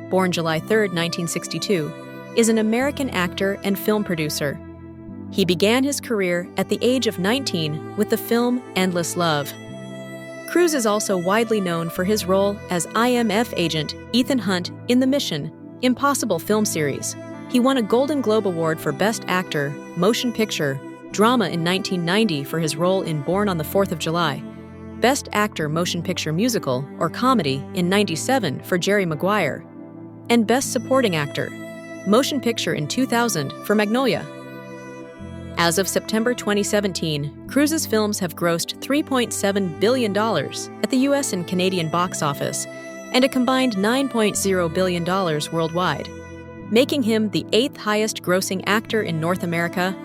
born July 3, 1962, is an American actor and film producer. He began his career at the age of 19 with the film Endless Love. Cruise is also widely known for his role as IMF agent Ethan Hunt in the Mission: Impossible film series. He won a Golden Globe Award for Best Actor, Motion Picture, Drama in 1990 for his role in Born on the 4th of July, Best Actor Motion Picture Musical or Comedy in 97 for Jerry Maguire, and Best Supporting Actor, Motion Picture in 2000 for Magnolia. As of September 2017, Cruise's films have grossed $3.7 billion at the US and Canadian box office and a combined $9.0 billion worldwide, making him the 8th highest grossing actor in North America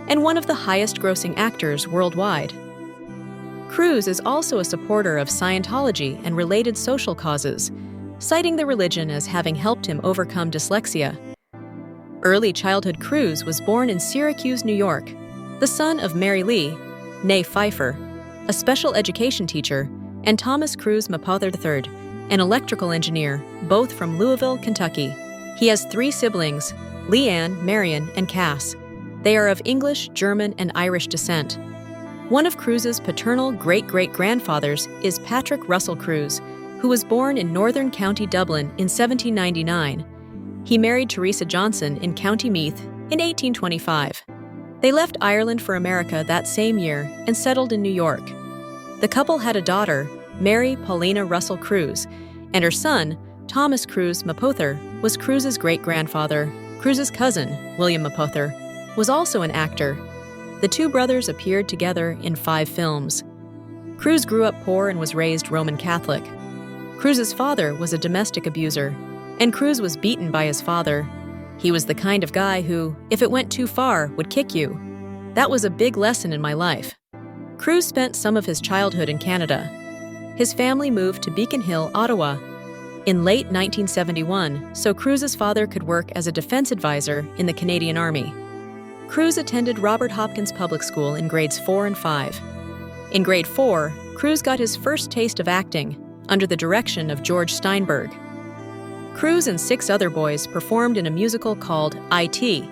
and one of the highest grossing actors worldwide. Cruise is also a supporter of Scientology and related social causes, citing the religion as having helped him overcome dyslexia. Early childhood Cruise was born in Syracuse, New York, the son of Mary Lee, née Pfeiffer, a special education teacher, and Thomas Cruise Mapother III, an electrical engineer, both from Louisville, Kentucky. He has 3 siblings, Leanne, Marion, and Cass. They are of English, German, and Irish descent. One of Cruise's paternal great-great-grandfathers is Patrick Russell Cruise, who was born in Northern County Dublin in 1799. He married Teresa Johnson in County Meath in 1825. They left Ireland for America that same year and settled in New York. The couple had a daughter, Mary Paulina Russell Cruise, and her son, Thomas Cruise Mapother, was Cruise's great-grandfather. Cruise's cousin, William Mapother, was also an actor. The 2 brothers appeared together in 5 films. Cruise grew up poor and was raised Roman Catholic. Cruise's father was a domestic abuser, and Cruise was beaten by his father. He was the kind of guy who, if it went too far, would kick you. That was a big lesson in my life. Cruise spent some of his childhood in Canada. His family moved to Beacon Hill, Ottawa, in late 1971, so Cruise's father could work as a defense advisor in the Canadian Army. Cruise attended Robert Hopkins Public School in grades 4 and 5. In grade 4, Cruise got his first taste of acting under the direction of George Steinberg. Cruise and 6 other boys performed in a musical called IT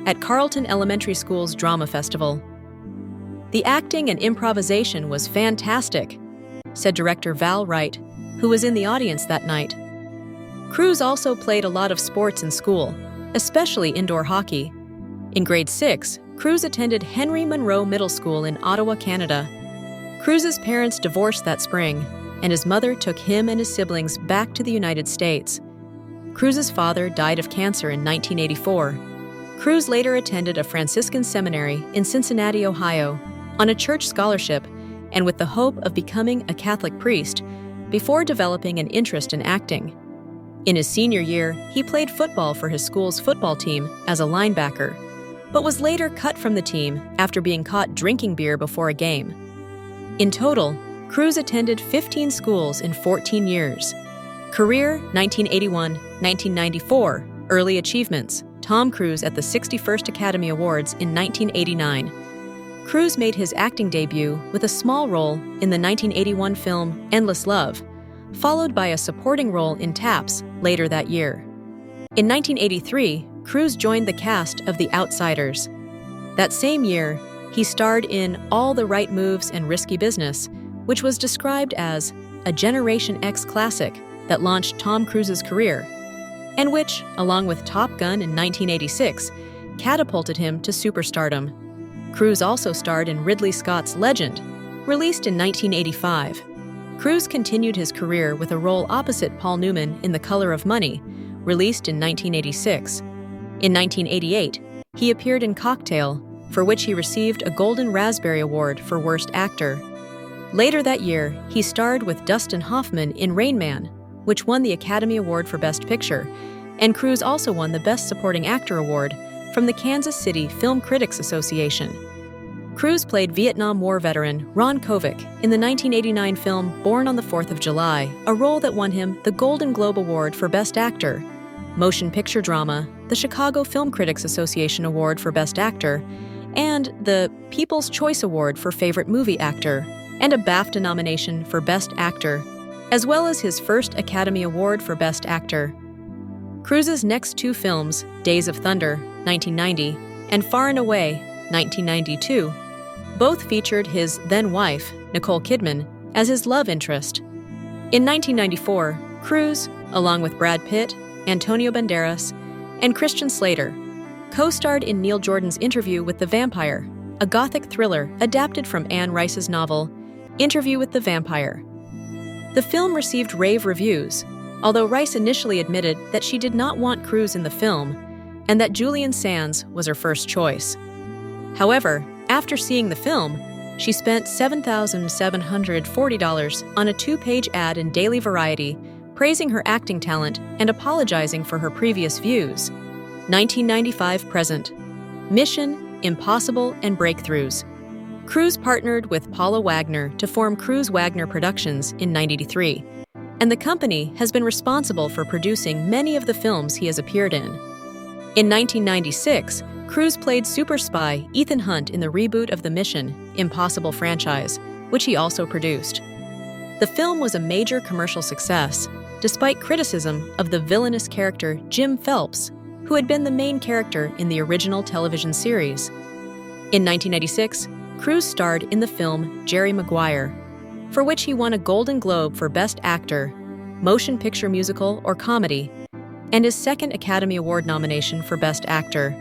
at Carleton Elementary School's Drama Festival. The acting and improvisation was fantastic, said director Val Wright, who was in the audience that night. Cruise also played a lot of sports in school, especially indoor hockey. In grade 6, Cruise attended Henry Monroe Middle School in Ottawa, Canada. Cruise's parents divorced that spring, and his mother took him and his siblings back to the United States. Cruise's father died of cancer in 1984. Cruise later attended a Franciscan seminary in Cincinnati, Ohio, on a church scholarship and with the hope of becoming a Catholic priest, before developing an interest in acting. In his senior year, he played football for his school's football team as a linebacker, but was later cut from the team after being caught drinking beer before a game. In total, Cruise attended 15 schools in 14 years. Career, 1981-1994, Early Achievements, Tom Cruise at the 61st Academy Awards in 1989. Cruise made his acting debut with a small role in the 1981 film Endless Love, followed by a supporting role in Taps later that year. In 1983, Cruise joined the cast of The Outsiders. That same year, he starred in All the Right Moves and Risky Business, which was described as a Generation X classic that launched Tom Cruise's career, and which, along with Top Gun in 1986, catapulted him to superstardom. Cruise also starred in Ridley Scott's Legend, released in 1985. Cruise continued his career with a role opposite Paul Newman in The Color of Money, released in 1986. In 1988, he appeared in Cocktail, for which he received a Golden Raspberry Award for Worst Actor. Later that year, he starred with Dustin Hoffman in Rain Man, which won the Academy Award for Best Picture, and Cruise also won the Best Supporting Actor Award from the Kansas City Film Critics Association. Cruise played Vietnam War veteran Ron Kovic in the 1989 film Born on the 4th of July, a role that won him the Golden Globe Award for Best Actor, Motion Picture Drama, the Chicago Film Critics Association Award for Best Actor, and the People's Choice Award for Favorite Movie Actor, and a BAFTA nomination for Best Actor, as well as his first Academy Award for Best Actor. Cruise's next two films, Days of Thunder, 1990, and Far and Away, 1992, both featured his then-wife, Nicole Kidman, as his love interest. In 1994, Cruise, along with Brad Pitt, Antonio Banderas, and Christian Slater, co-starred in Neil Jordan's Interview with the Vampire, a gothic thriller adapted from Anne Rice's novel, Interview with the Vampire. The film received rave reviews, although Rice initially admitted that she did not want Cruise in the film and that Julian Sands was her first choice. However, after seeing the film, she spent $7,740 on a 2-page ad in Daily Variety praising her acting talent and apologizing for her previous views. 1995 present. Mission, Impossible, and Breakthroughs. Cruise partnered with Paula Wagner to form Cruise Wagner Productions in 1993, and the company has been responsible for producing many of the films he has appeared in. In 1996, Cruise played super spy Ethan Hunt in the reboot of the Mission, Impossible franchise, which he also produced. The film was a major commercial success, despite criticism of the villainous character Jim Phelps, who had been the main character in the original television series. In 1996, Cruise starred in the film Jerry Maguire, for which he won a Golden Globe for Best Actor, Motion Picture Musical or Comedy, and his second Academy Award nomination for Best Actor.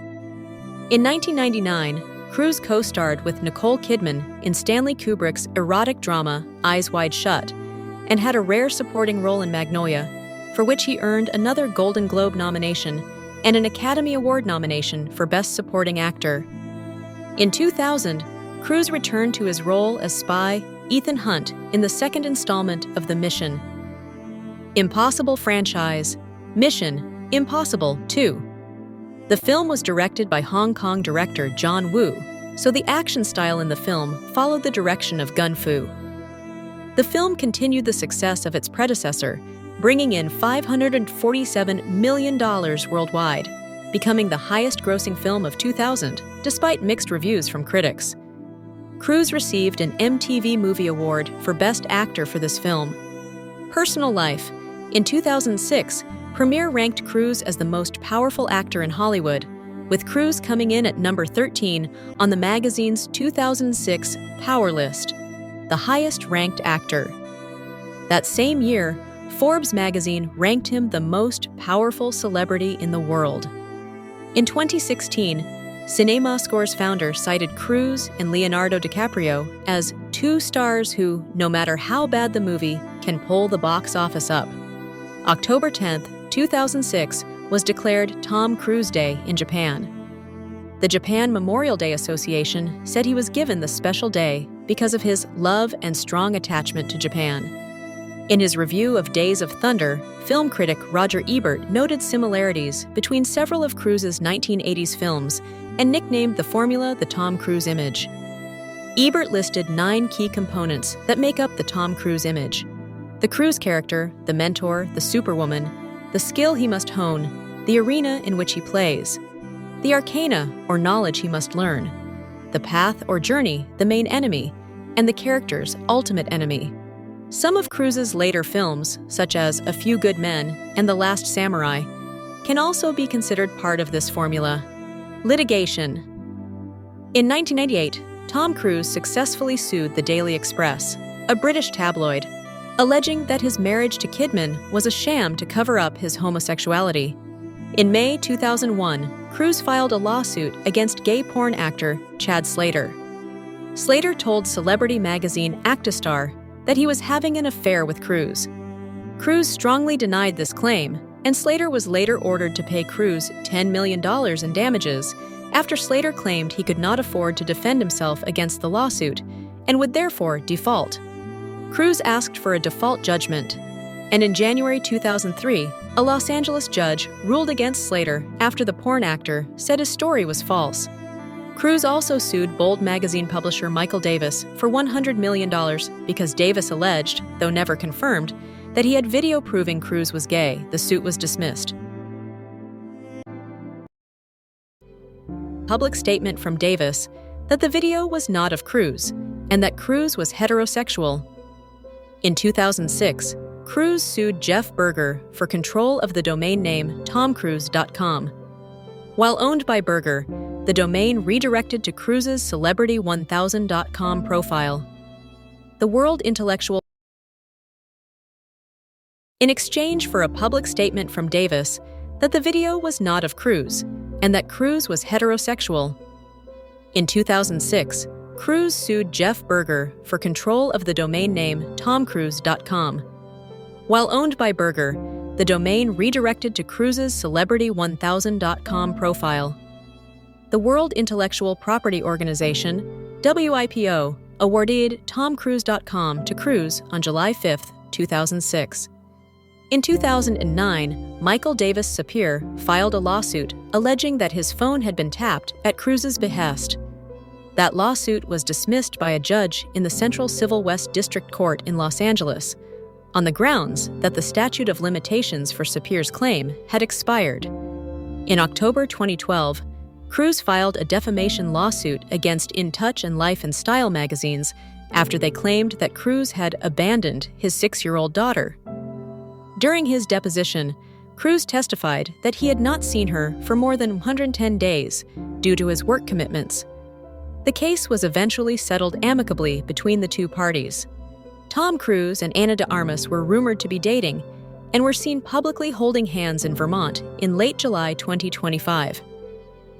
In 1999, Cruise co-starred with Nicole Kidman in Stanley Kubrick's erotic drama Eyes Wide Shut, and had a rare supporting role in Magnolia, for which he earned another Golden Globe nomination and an Academy Award nomination for Best Supporting Actor. In 2000, Cruise returned to his role as spy Ethan Hunt in the second installment of the Mission, Impossible franchise, Mission, Impossible 2. The film was directed by Hong Kong director John Woo, so the action style in the film followed the direction of Gun Fu. The film continued the success of its predecessor, bringing in $547 million worldwide, becoming the highest-grossing film of 2000, despite mixed reviews from critics. Cruise received an MTV Movie Award for Best Actor for this film. Personal life. In 2006, Premiere ranked Cruise as the most powerful actor in Hollywood, with Cruise coming in at number 13 on the magazine's 2006 Power List, the highest-ranked actor. That same year, Forbes magazine ranked him the most powerful celebrity in the world. In 2016, CinemaScore's founder cited Cruise and Leonardo DiCaprio as two stars who, no matter how bad the movie, can pull the box office up. October 10, 2006 was declared Tom Cruise Day in Japan. The Japan Memorial Day Association said he was given the special day because of his love and strong attachment to Japan. In his review of Days of Thunder, film critic Roger Ebert noted similarities between several of Cruise's 1980s films and nicknamed the formula the Tom Cruise image. Ebert listed 9 key components that make up the Tom Cruise image: the Cruise character, the mentor, the superwoman, the skill he must hone, the arena in which he plays, the arcana or knowledge he must learn, the path or journey, the main enemy, and the character's ultimate enemy. Some of Cruise's later films, such as A Few Good Men and The Last Samurai, can also be considered part of this formula. Litigation. In 1998, Tom Cruise successfully sued the Daily Express, a British tabloid, alleging that his marriage to Kidman was a sham to cover up his homosexuality. In May 2001, Cruise filed a lawsuit against gay porn actor Chad Slater. Slater told celebrity magazine Actistar that he was having an affair with Cruise. Cruise strongly denied this claim, and Slater was later ordered to pay Cruise $10 million in damages after Slater claimed he could not afford to defend himself against the lawsuit and would therefore default. Cruise asked for a default judgment, and in January 2003, a Los Angeles judge ruled against Slater after the porn actor said his story was false. Cruise also sued Bold magazine publisher Michael Davis for $100 million because Davis alleged, though never confirmed, that he had video proving Cruise was gay. The suit was dismissed. Public statement from Davis that the video was not of Cruise and that Cruise was heterosexual. In 2006, Cruise sued Jeff Berger for control of the domain name TomCruise.com. While owned by Berger, the domain redirected to Cruise's Celebrity1000.com profile. The World Intellectual. In exchange for a public statement from Davis that the video was not of Cruise and that Cruise was heterosexual. In 2006, Cruise sued Jeff Berger for control of the domain name TomCruise.com. While owned by Berger, the domain redirected to Cruise's Celebrity1000.com profile. The World Intellectual Property Organization, WIPO, awarded TomCruise.com to Cruise on July 5, 2006. In 2009, Michael Davis Sapir filed a lawsuit alleging that his phone had been tapped at Cruise's behest. That lawsuit was dismissed by a judge in the Central Civil West District Court in Los Angeles on the grounds that the statute of limitations for Sapir's claim had expired. In October 2012, Cruise filed a defamation lawsuit against In Touch and Life and Style magazines after they claimed that Cruise had abandoned his 6-year-old daughter. During his deposition, Cruise testified that he had not seen her for more than 110 days due to his work commitments. The case was eventually settled amicably between the two parties. Tom Cruise and Ana de Armas were rumored to be dating and were seen publicly holding hands in Vermont in late July 2025,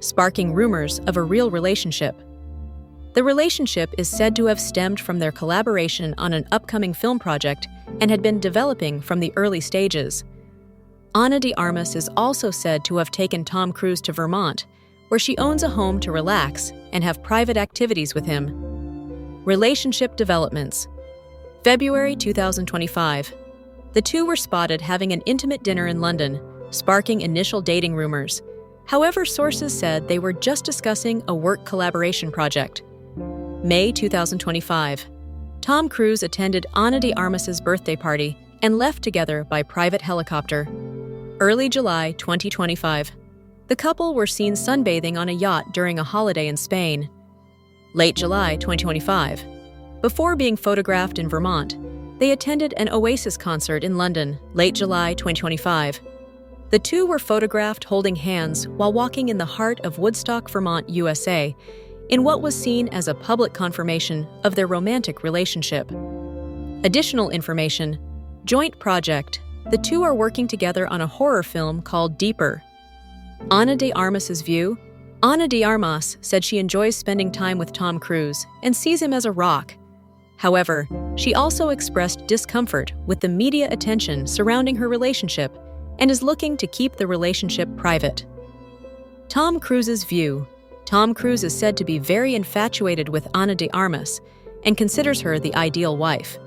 sparking rumors of a real relationship. The relationship is said to have stemmed from their collaboration on an upcoming film project and had been developing from the early stages. Ana de Armas is also said to have taken Tom Cruise to Vermont, where she owns a home to relax and have private activities with him. Relationship developments. February 2025. The two were spotted having an intimate dinner in London, sparking initial dating rumors. However, sources said they were just discussing a work collaboration project. May 2025. Tom Cruise attended Ana de Armas's birthday party and left together by private helicopter. Early July 2025. The couple were seen sunbathing on a yacht during a holiday in Spain. Late July 2025. Before being photographed in Vermont, they attended an Oasis concert in London, late July 2025. The two were photographed holding hands while walking in the heart of Woodstock, Vermont, USA, in what was seen as a public confirmation of their romantic relationship. Additional information. Joint project. The two are working together on a horror film called Deeper. Ana de Armas's view. Ana de Armas said she enjoys spending time with Tom Cruise and sees him as a rock. However, she also expressed discomfort with the media attention surrounding her relationship and is looking to keep the relationship private. Tom Cruise's view. Tom Cruise is said to be very infatuated with Ana de Armas and considers her the ideal wife.